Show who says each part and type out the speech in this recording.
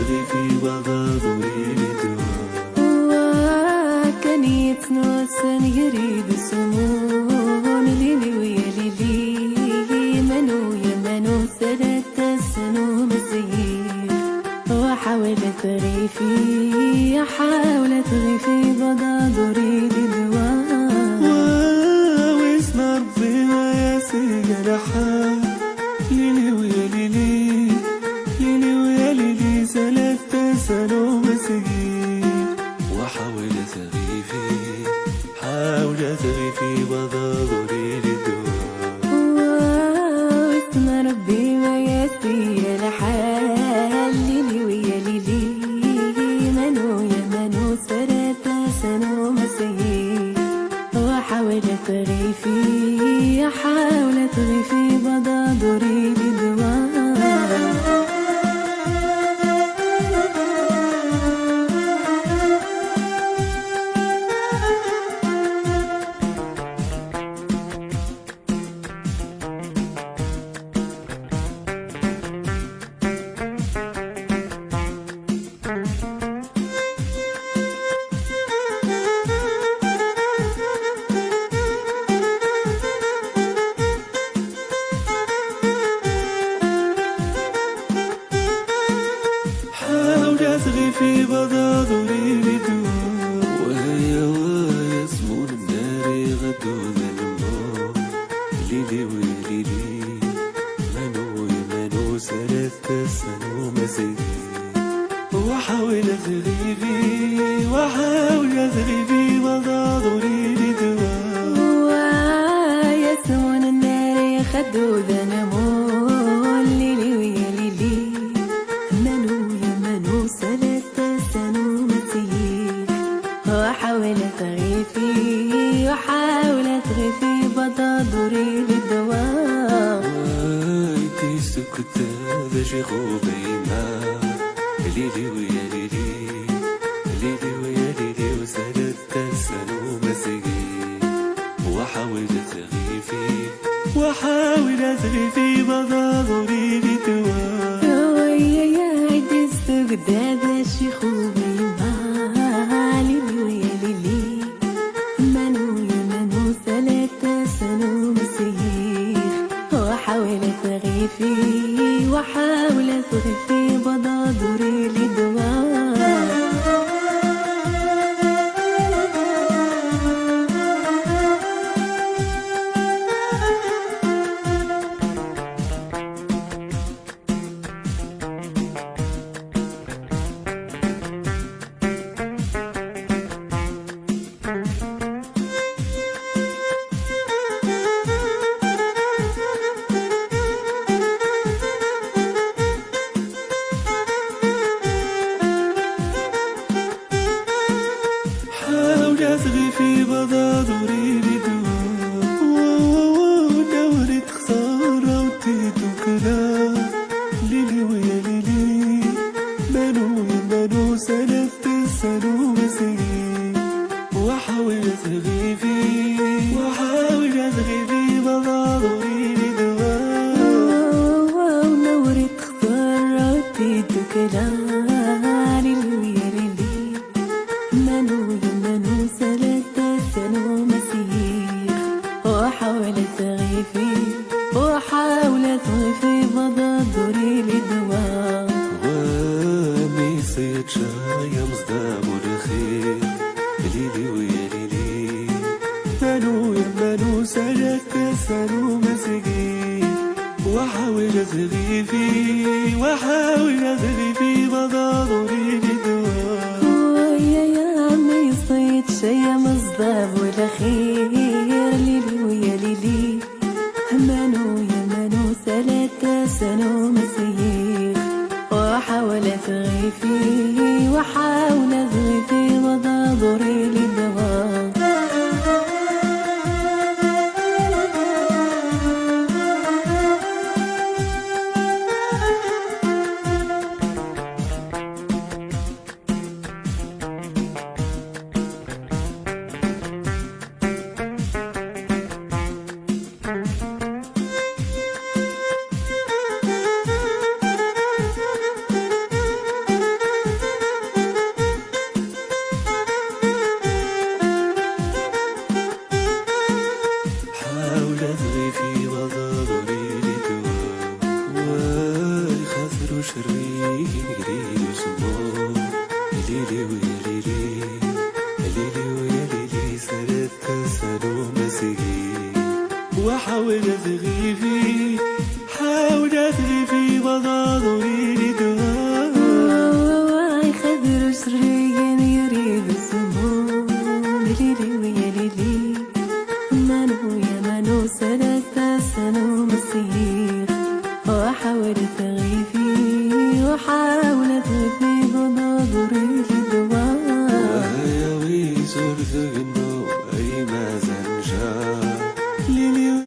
Speaker 1: تغي في بغاضري لدوا
Speaker 2: كان يتنوسن يريد سمون ليلي ويا ليلي منو يا منو ثلاثة سنو مزير وحاولت غيفي حاولت غيفي بغاضري لدوا
Speaker 1: واسمع ربي ما ياسي جرحان ليلي ويا ليلي ليلي ويا ليلي ثلاثة سنو مسجين وحاولت غيفي حاولت غيفي بضاضري للدوا
Speaker 2: واسم ربي ما ياسي الحال ليلي ويا ليلي منو يا منو ثلاثة سنو مسجين وحاولت غيفي حاولت غيفي بضاضري للدوا
Speaker 1: حاولت غيفي بضاضري لدوا وهي ويسمون النار غدو ذنبو ليلي ويا ليلي منو يا منو ثلاثة سنو مسيدي وحاولت غيفي وحاولت غيفي بضاضري لدوا
Speaker 2: ويسمون النار خدو ذنبو ليلي ويا ليلي منو يا منو ثلاثة سنو مسير وحاولت غيفي وحاولت غيفي بضاضري للدواء
Speaker 1: ويتي سكت هذا شيخو بينا ليلي ويا ليلي ليلي ويا ليلي وثلاثة سنو مسير وحاولت غيفي وحاولت غيفي بضاضري للدواء
Speaker 2: يا عيد السجد هذا الشيخ وبيما ليلي ويا ليلي منو يا منو ثلاثة سنو مسير وحاولت غيفي وحاولت غيفي بضاضري للدواء
Speaker 1: حاولت غيفي بضاضري لدوا ودورت خسارة وتيتو كلام ليلي ويا ليلي منو يا منو ثلاثة سنو مسير وحاولت غيفي وحاولت غيفي بضاضري لدوا
Speaker 2: ونورت خضرة وتيتو كلام ليلي ويا ليلي منو يا منو ثلاثة سنو مسير وحاولت غيفي وحاولت غيفي بضاضري للدواء
Speaker 1: وامي صيد شاية مصدام الخير ليلي ويا ليلي منو يا منو ثلاثة سنو مسير وحاولت غيفي وحاولت غيفي بضاضري للدواء
Speaker 2: يا عمي صيد شيا مصدام الخير ليلي ويا ليلي منو يا منو ثلاثة سنو مسير وحاولت غيفي وحاولت غيفي بضاضري للدواء يا ليلي